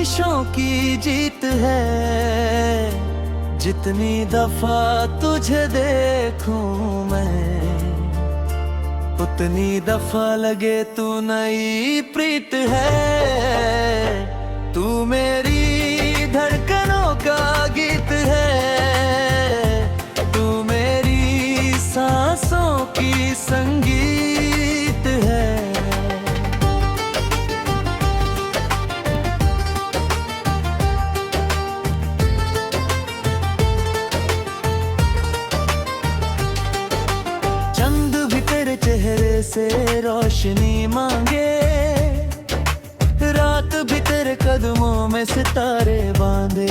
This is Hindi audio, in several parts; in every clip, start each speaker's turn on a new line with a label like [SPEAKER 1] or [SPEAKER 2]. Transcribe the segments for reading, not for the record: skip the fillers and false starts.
[SPEAKER 1] ख्वाहिशों की जीत है। जितनी दफा तुझे देखूं मैं, उतनी दफा लगे तू नई प्रीत है। तू मेरी धड़कनों का गीत है, तू मेरी सांसों की संगीत है। चंद भी तेरे चेहरे से रोशनी मांगे, रात भी तेरे कदमों में सितारे बांधे।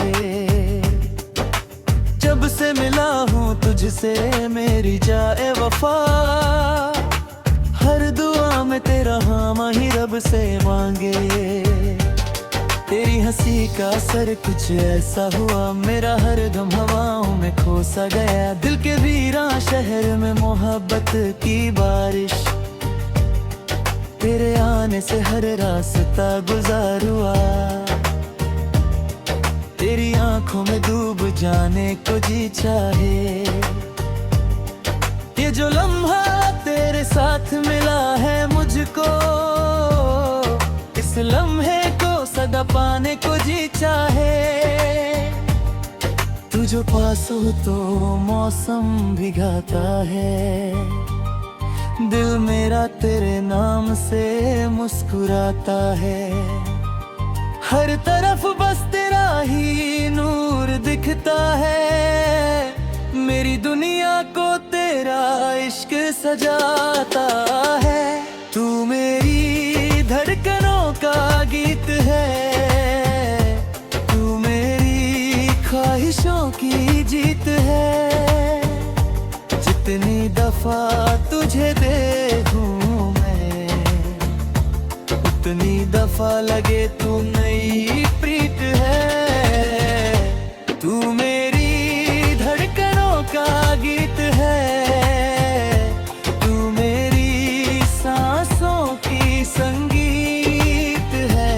[SPEAKER 1] जब से मिला हूँ तुझसे मेरी जाए वफा, हर दुआ में तेरा हाँ माही रब से मांगे। तेरी हंसी का असर कुछ ऐसा हुआ, मेरा हर गम हवाओं में खो सा गया। दिल के वीरान शहर में मोहब्बत की बारिश, तेरे आने से हर रास्ता गुजार हुआ। तेरी आंखों में डूब जाने को जी चाहे। ये जो लम्हा तेरे साथ मिला है मुझको, इस लम्हे को सदा पाने को जी चाहे। तू जो पास हो तो मौसम भी गाता है, दिल मेरा तेरे नाम से मुस्कुराता है। हर तरफ बस तेरा ही नूर दिखता है, मेरी दुनिया को तेरा इश्क सजाता है। तू मेरी धड़कनों का गीत है, तू मेरी ख्वाहिशों की जीत है। जितनी दफा तुझे देखूं मैं, उतनी दफा लगे तू नई प्रीत है। तू मेरी धड़कनों का गीत है, तू मेरी सांसों की संगीत है।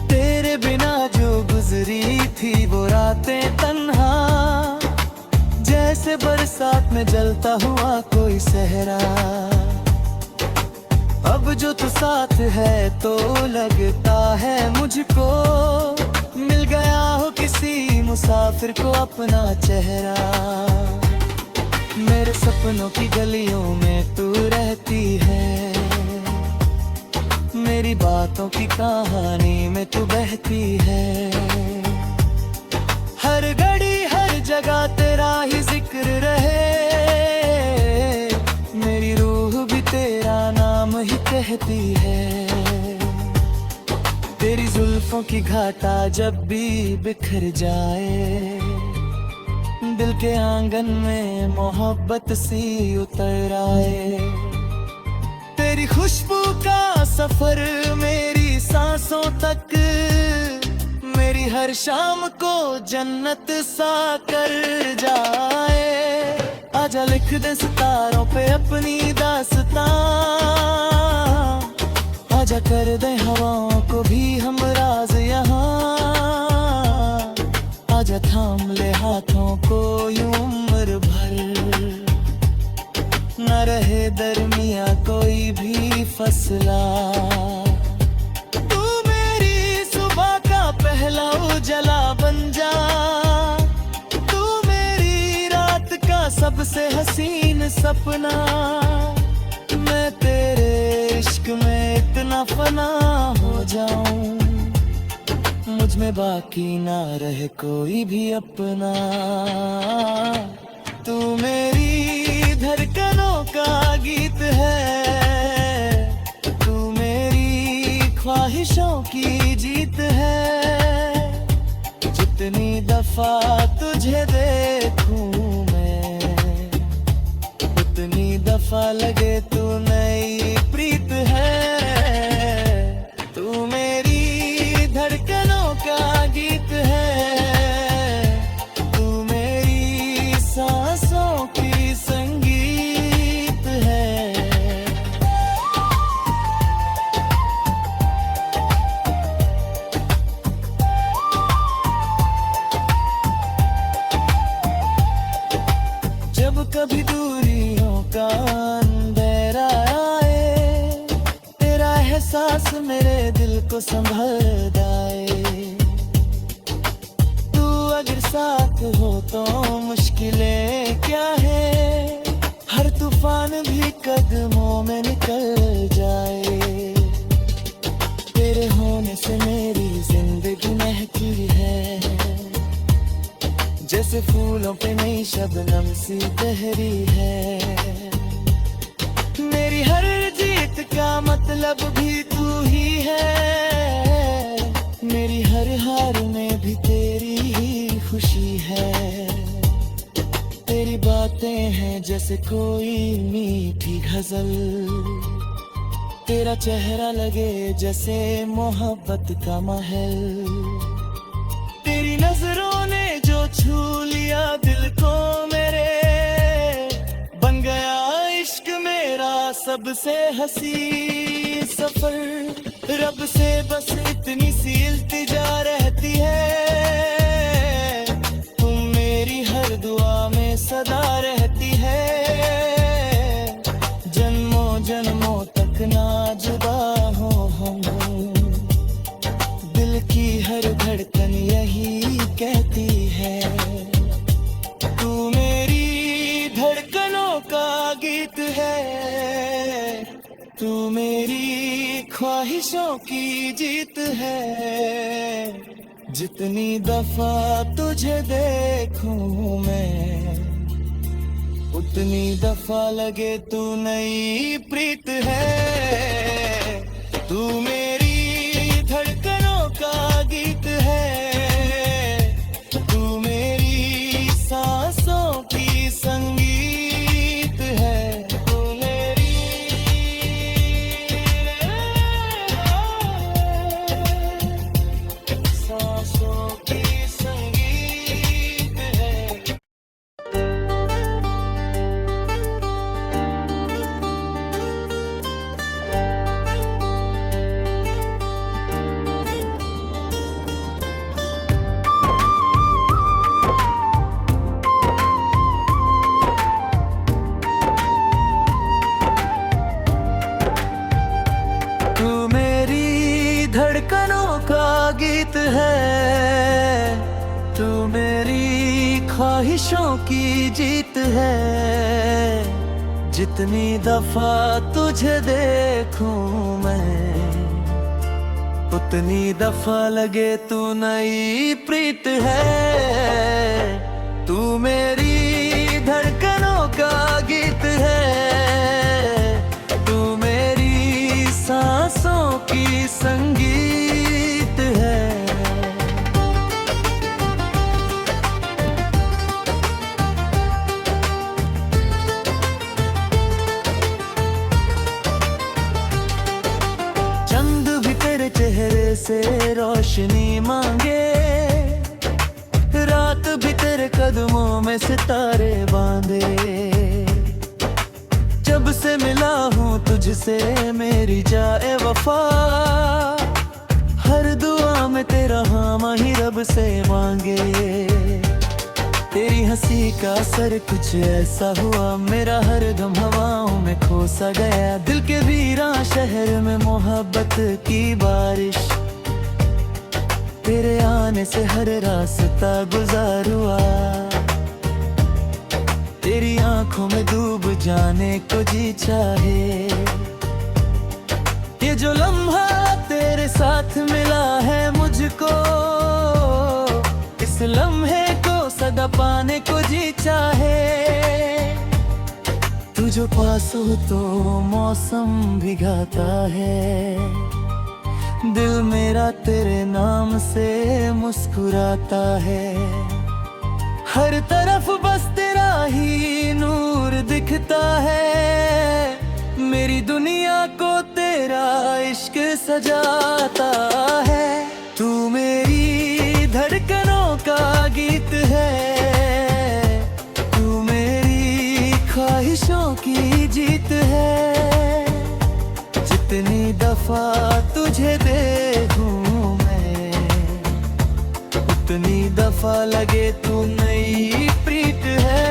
[SPEAKER 1] तेरे बिना जो गुजरी थी वो रातें तन्हा, जैसे बरसात में जलता हुआ कोई सहरा। अब जो तू साथ है तो लगता है मुझको, मिल गया हो किसी मुसाफिर को अपना चेहरा। मेरे सपनों की गलियों में तू रहती है, मेरी बातों की कहानी में तू बहती है। हर घड़ी हर जगह तेरा ही जिक्र रहे, मेरी रूह भी तेरा नाम ही कहती है। तेरी जुल्फों की घाटा जब भी बिखर जाए, दिल के आंगन में मोहब्बत सी उतर आए। तेरी खुशबू का सफर मेरी सांसों तक, मेरी हर शाम को जन्नत सा कर जाए। आजा लिख दे सितारों पे अपनी दास्तां, आजा कर दे हवाओं को भी हम राज यहाँ। आजा थाम ले हाथों को यूं उम्र भर, न रहे दरमिया कोई भी फसला। पहला उजला बन जा, तू मेरी रात का सबसे हसीन सपना। मैं तेरे इश्क में इतना फना हो जाऊं, मुझ में बाकी ना रहे कोई भी अपना। तू मेरी धड़कनों का गीत है, तू मेरी ख्वाहिशों की जीत है। जितनी दफा तुझे देखूं मैं, उतनी दफा लगे तू नई प्रीत है। तू मेरी धड़कनों का गीत है, तू मेरी कभी दूरियों का अंधेरा आए, तेरा एहसास मेरे दिल को संभल जाए। तू अगर साथ हो तो मुश्किलें क्या है, हर तूफान भी कदमों में निकल जाए। तेरे होने से मेरी जिंदगी महकी है, जैसे फूलों पे नई शबनम सी तहरी है। मेरी हर जीत का मतलब भी तू ही है, मेरी हर हार में भी तेरी ही खुशी है। तेरी बातें हैं जैसे कोई मीठी गजल, तेरा चेहरा लगे जैसे मोहब्बत का महल। तेरी नजरों ने जो छू लिया दिल को मेरे, बन गया इश्क मेरा सबसे हंसी सफर। रब से बस इतनी सी इल्तिजा रहती है, तुम मेरी हर दुआ में सदा रहती है। जन्मों जन्मों तक ना जुदा हो हम, दिल की हर धड़कन यही कहती है। तू मेरी धड़कनों का गीत है, तू मेरी ख्वाहिशों की जीत है। जितनी दफा तुझे देखूं मैं, उतनी दफा लगे तू नई प्रीत है। तू मेरी धड़कनों का गीत है, तू मेरी सांसों की संगीत है। तू मेरी सांसों की संगीत है। तू मेरी धड़कनों का गीत है, तू मेरी ख्वाहिशों की जीत है। जितनी दफा तुझे देखूं मैं, उतनी दफा लगे तू नई प्रीत है। तू मेरी धड़कनों का गीत है, तू मेरी सांसों की संगीत है। चंद भी तेरे चेहरे से रोशनी मांगे, रात भी तेरे कदमों में सितारे बांधे। जब से मिला हूँ तुझसे मेरी जाए वफा, हर दुआ में तेरा हाँ ही रब से मांगे। तेरी हंसी का असर कुछ ऐसा हुआ, मेरा हर गम हवाओं में खो सा गया। दिल के वीरान शहर में मोहब्बत की बारिश, तेरे आने से हर रास्ता गुजार हुआ। तेरी आंखों में डूब जाने को जी चाहे, ये जो लम्हा तेरे साथ मिला है मुझको, इस लम्हे को सदा पाने को जी चाहे। तू जो पास हो तो मौसम भी गाता है, दिल मेरा तेरे नाम से मुस्कुराता है। हर तरफ बस तेरा ही नूर दिखता है, मेरी दुनिया को तेरा इश्क सजाता है। तू मेरी धड़कनों का गीत है, तू मेरी ख्वाहिशों की जीत है। जितनी दफा तुझे देखूं मैं, उतनी दफा लगे तू नई प्रीत है।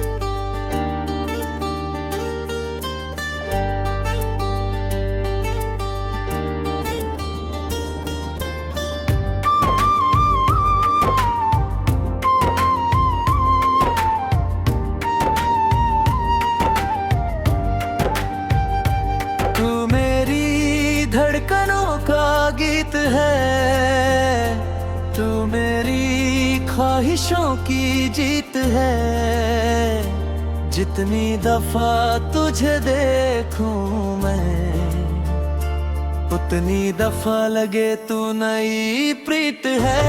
[SPEAKER 1] ख्वाहिशों की जीत है। जितनी दफा तुझे देखूं मैं, उतनी दफा लगे तू नई प्रीत है।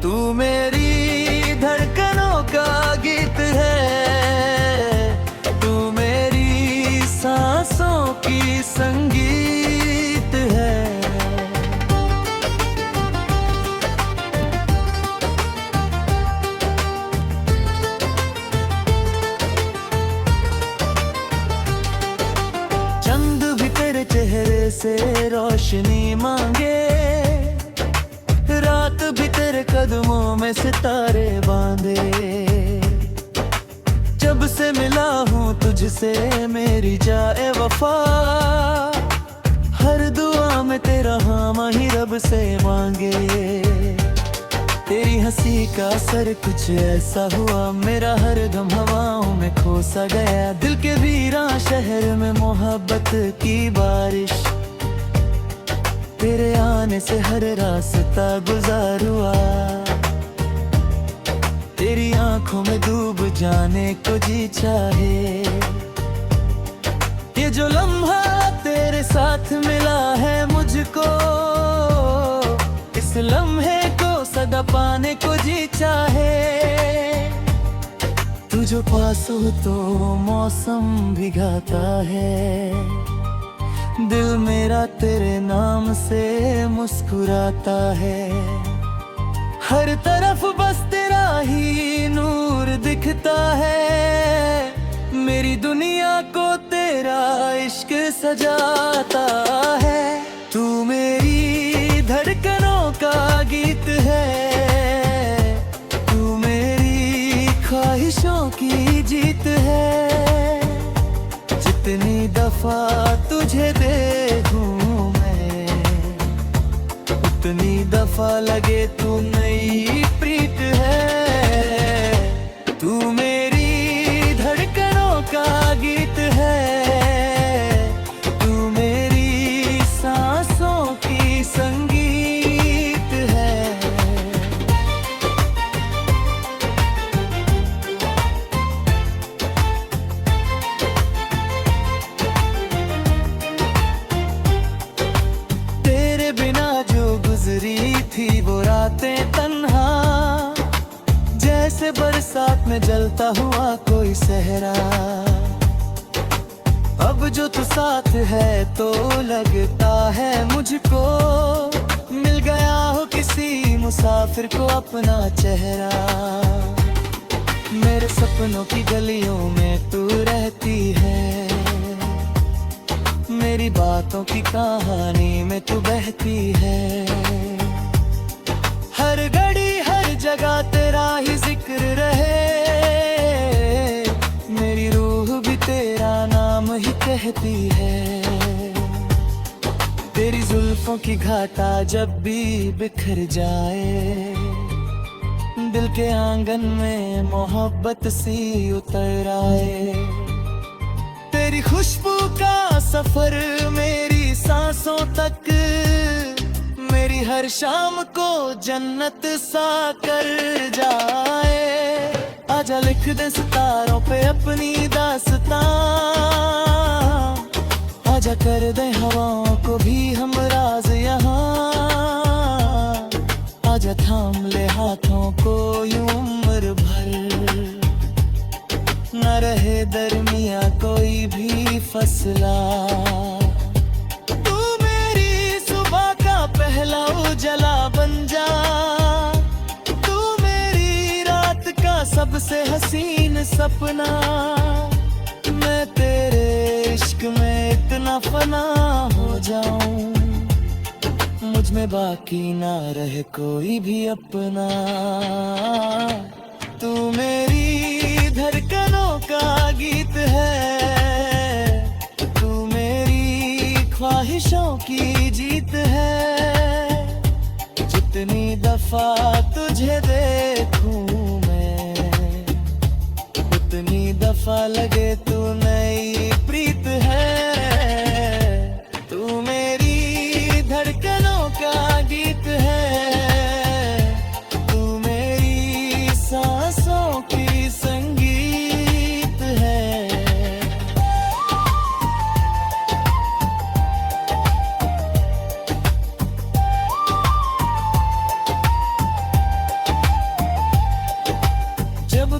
[SPEAKER 1] तू मेरी धड़कनों का गीत है, तू मेरी सांसों की संगीत है। चंद भी तेरे चेहरे से रोशनी मांगे, रात भी तेरे कदमों में सितारे बांधे। जब से मिला हूँ तुझसे मेरी जाए वफा, हर दुआ में तेरा हाँ ही रब से मांगे। तेरी हंसी का असर कुछ ऐसा हुआ, मेरा हर गम हवाओं में खो सा गया। दिल के वीरान शहर में मोहब्बत की बारिश, तेरे आने से हर रास्ता गुजार हुआ। तेरी आंखों में डूब जाने को जी चाहे। ये जो लम्हा तेरे साथ मिला है मुझको, इस लम्हे को सदा पाने को जी चाहे। तू जो पास हो तो मौसम भी गाता है, दिल मेरा तेरे नाम से मुस्कुराता है। हर तरफ बस तेरा ही नूर दिखता है, मेरी दुनिया को तेरा इश्क सजाता है। तू मेरी धड़कनों का गीत है, तू मेरी ख्वाहिशों की जीत है। जितनी दफा तुझे देखूं मैं, उतनी दफा लगे तू नई प्रीत है। तू मेरी धड़कनों का गीत है, तू मेरी सांसों की संगीत है। तेरे बिना जो गुजरी थी वो रातें तन्हा, जैसे बरसात में जलता हुआ कोई सहरा। अब जो तू साथ है तो लगता है मुझको, मिल गया हो किसी मुसाफिर को अपना चेहरा। मेरे सपनों की गलियों में तू रहती है, मेरी बातों की कहानी में तू बहती है। हर घड़ी हर जगह तेरा ही जिक्र रहे, मेरी रूह भी तेरा नाम ही कहती है। तेरी जुल्फों की घाटा जब भी बिखर जाए, दिल के आंगन में मोहब्बत सी उतर आए। तेरी खुशबू का सफर मेरी सांसों तक, मेरी हर शाम को जन्नत सा कर जाए। आजा लिख दे सितारों पे अपनी दास्तां, आजा कर दे हवाओं को भी हम राज यहाँ। आजा थाम ले हाथों को यूं उम्र भर, न रहे दरमिया कोई भी फसला। तू मेरी सुबह का पहला उजला बन जा, तू मेरी रात का सबसे हसीन सपना। मैं तेरे इश्क में इतना फना हो जाऊं, मुझ में बाकी ना रहे कोई भी अपना। तू मेरी धड़कनों का गीत है, तू मेरी ख्वाहिशों की जीत है। जितनी दफा तुझे देखूं मैं, उतनी दफा लगे तू नई प्रीत है। तू मेरी धड़कनों का गीत है, तू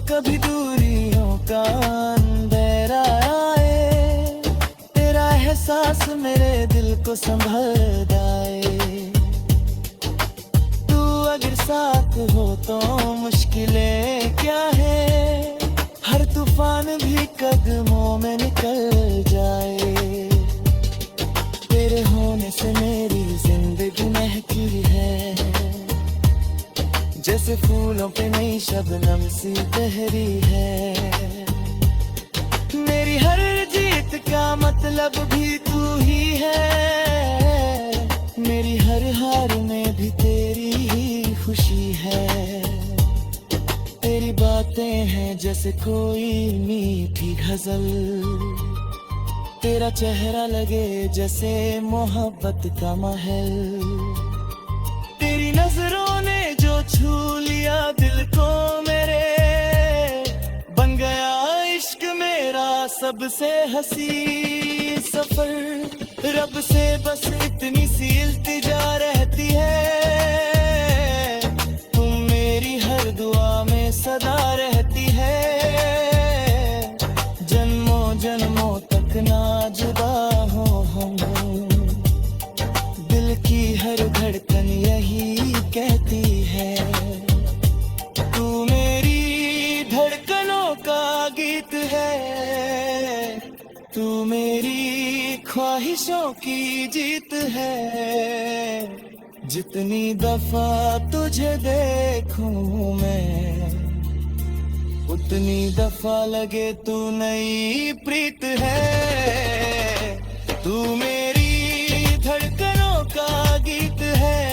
[SPEAKER 1] कभी दूरियों का अंधेरा आए, तेरा एहसास मेरे दिल को संभल जाए। तू अगर साथ हो तो मुश्किलें क्या है, हर तूफान भी कदमों में निकल जाए। तेरे होने से मेरी जिंदगी महकी है, जैसे फूलों पे नई शबनम सी तहरी है। मेरी हर जीत का मतलब भी तू ही है, मेरी हर हार में भी तेरी ही खुशी है। तेरी बातें हैं जैसे कोई मीठी गजल, तेरा चेहरा लगे जैसे मोहब्बत का महल। तेरी नजरों ने जो छू लिया दिल को मेरे, बन गया इश्क मेरा सबसे हंसी सफर। रब से बस इतनी सी इल्तिजा रहती है, तुम मेरी हर दुआ में सदा रहती है। जन्मों जन्मों तक ना जुदा हो हम, दिल की हर धड़कन यही कहती है। तू मेरी धड़कनों का गीत है, तू मेरी ख्वाहिशों की जीत है। जितनी दफा तुझे देखूं मैं, उतनी दफा लगे तू नई प्रीत है। तू मेरी धड़कनों का गीत है,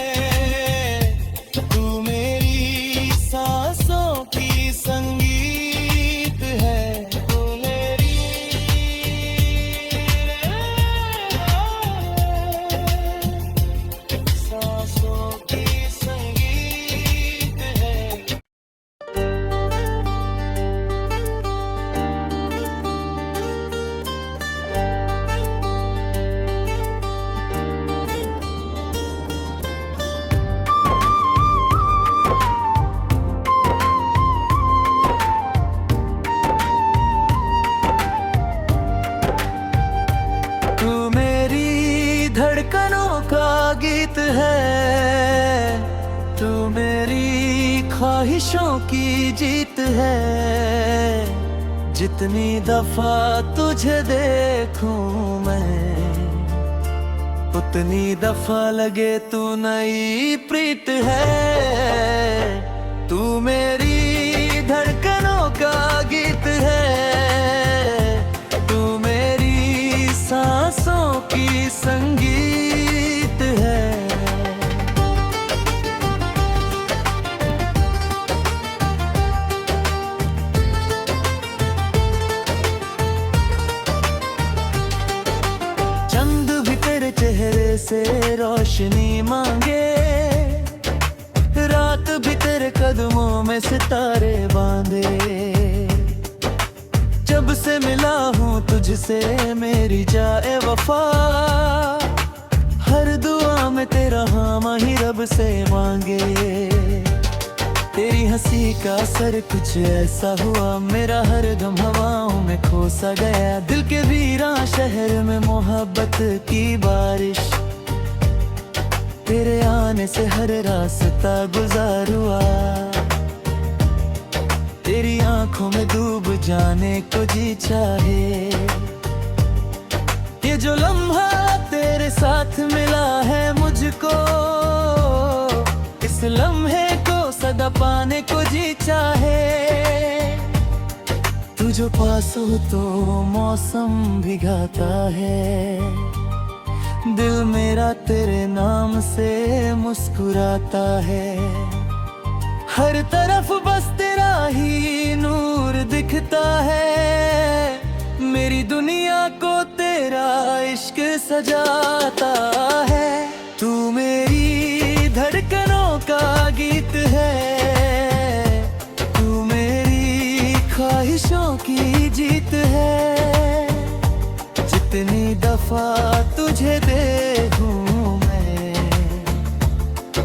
[SPEAKER 1] तू मेरी सांसों की संगीत है। तू मेरी सांसों की संगीत है। तू मेरी धड़कनों का गीत है, तू मेरी ख्वाहिशों की जीत है। जितनी दफा तुझे देखूं मैं, उतनी दफा लगे तू नई प्रीत है। तू मेरी धड़कनों का गीत है, तू मेरी सांसों की संगीत है। चंद भी तेरे चेहरे से रोशनी मांगे, रात भी तेरे कदमों में सितारे बांधे। जब से मिला हूँ तुझसे मेरी जाए वफा, हर दुआ में तेरा हाँ ही रब से मांगे। तेरी हंसी का असर कुछ ऐसा हुआ, मेरा हर गम हवाओं में खो सा गया। दिल के वीरान शहर में मोहब्बत की बारिश, तेरे आने से हर रास्ता गुजार हुआ। तेरी आंखों में डूब जाने को जी चाहे। ये जो लम्हा तेरे साथ मिला है मुझको, इस लम्हे को सदा पाने को जी चाहे। तू जो पास हो तो मौसम भी गाता है, दिल मेरा तेरे नाम से मुस्कुराता है। हर तरफ बस तेरा ही नूर दिखता है, मेरी दुनिया को तेरा इश्क सजाता है। तू मेरी धड़कनों का गीत है, तू मेरी ख्वाहिशों की जीत है। जितनी दफा तुझे देखूं मैं,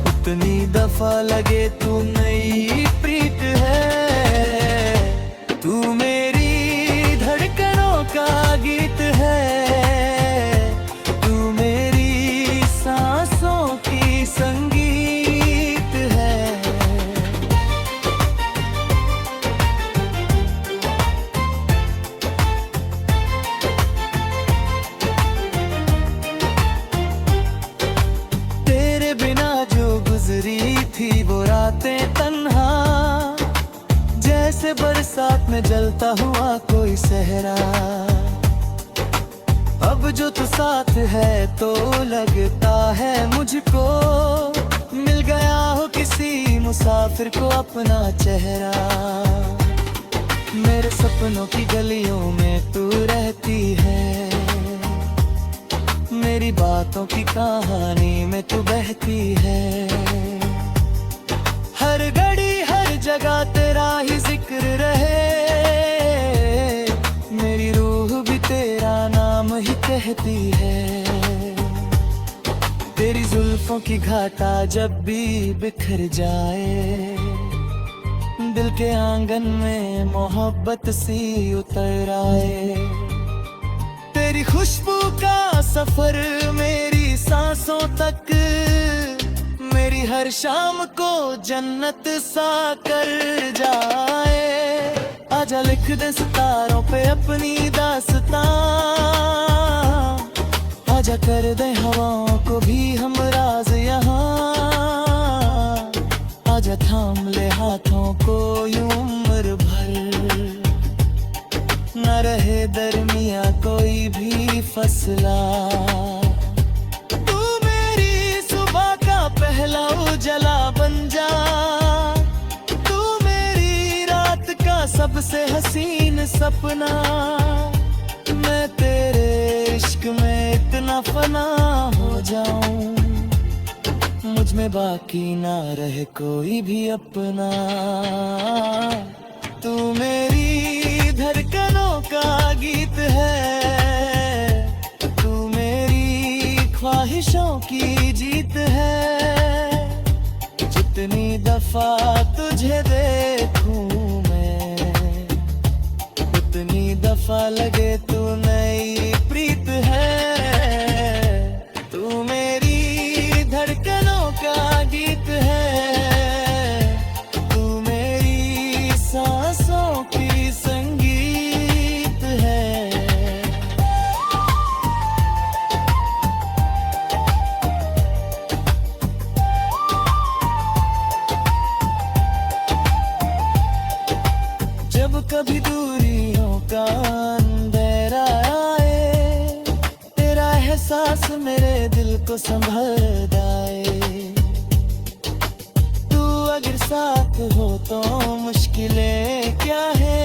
[SPEAKER 1] उतनी दफा लगे तू नई प्रीत है। जैसे बरसात में जलता हुआ कोई सहरा। अब जो तू साथ है तो लगता है मुझको मिल गया हो किसी मुसाफिर को अपना चेहरा। मेरे सपनों की गलियों में तू रहती है, मेरी बातों की कहानी में तू बहती है। हर घड़ी हर जगह तेरा ही जिक्र रहे, मेरी रूह भी तेरा नाम ही कहती है। तेरी जुल्फों की घाटा जब भी बिखर जाए, दिल के आंगन में मोहब्बत सी उतर आए। तेरी खुशबू का सफर मेरी सांसों तक, मेरी हर शाम को जन्नत सा कर जाए। आजा लिख दे सितारों पे अपनी दास्तां, आजा कर दे हवाओं को भी हम राज यहाँ। आजा थाम ले हाथों को यूं उम्र भर, न रहे दरमिया कोई भी फसला। तू मेरी सुबह का पहला उजाला बन जा, तू मेरी रात का सबसे हसीन सपना। मैं तेरे इश्क में इतना फना हो जाऊं, मुझ में बाकी ना रहे कोई भी अपना। तू मेरी धड़कनों का गीत है, तू मेरी ख्वाहिशों की जीत है। जितनी दफा तुझे देखूं मैं, उतनी दफा लगे तू नई प्रीत है। तू मेरी धड़कनों का गीत है, तू मेरी सांसों की संगीत है। जब कभी दूरियों का अंधेरा आए, तेरा एहसास मेरे दिल को संभल जाए। तू अगर साथ हो तो मुश्किलें क्या है,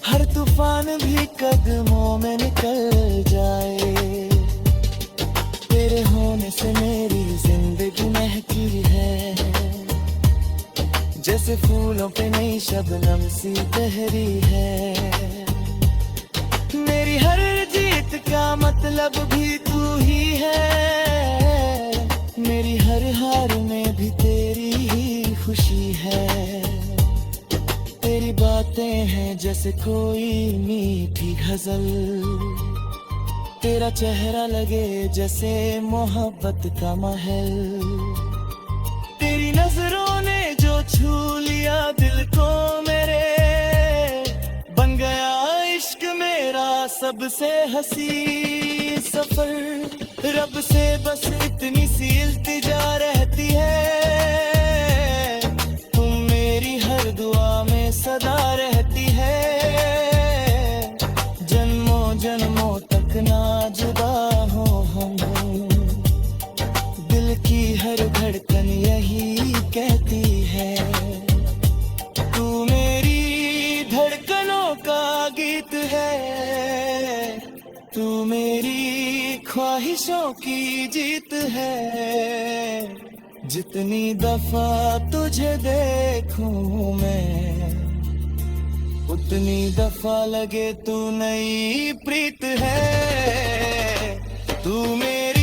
[SPEAKER 1] हर तूफान भी कदमों में निकल जाए। तेरे होने से मेरी जिंदगी महकी है, जैसे फूलों पे नई शबनम सी तहरी है। मेरी हर जीत का मतलब भी तू ही है, मेरी हर हार में भी तेरी ही खुशी है। तेरी बातें हैं जैसे कोई मीठी गजल, तेरा चेहरा लगे जैसे मोहब्बत का महल। तेरी नजरों ने जो छू लिया दिल को मेरे, बन गया इश्क मेरा सबसे हंसी सफर। रब से बस इतनी सी इल्तिजा रहती है, तुम मेरी हर दुआ में सदा रहती है। जन्मों जन्मों तक ना जुदा हो हम, दिल की हर धड़कन यही कहती है। तू मेरी धड़कनों का गीत है, तू मेरी ख्वाहिशों की जीत है। जितनी दफा तुझे देखूं मैं, उतनी दफा लगे तू नई प्रीत है। तू मेरी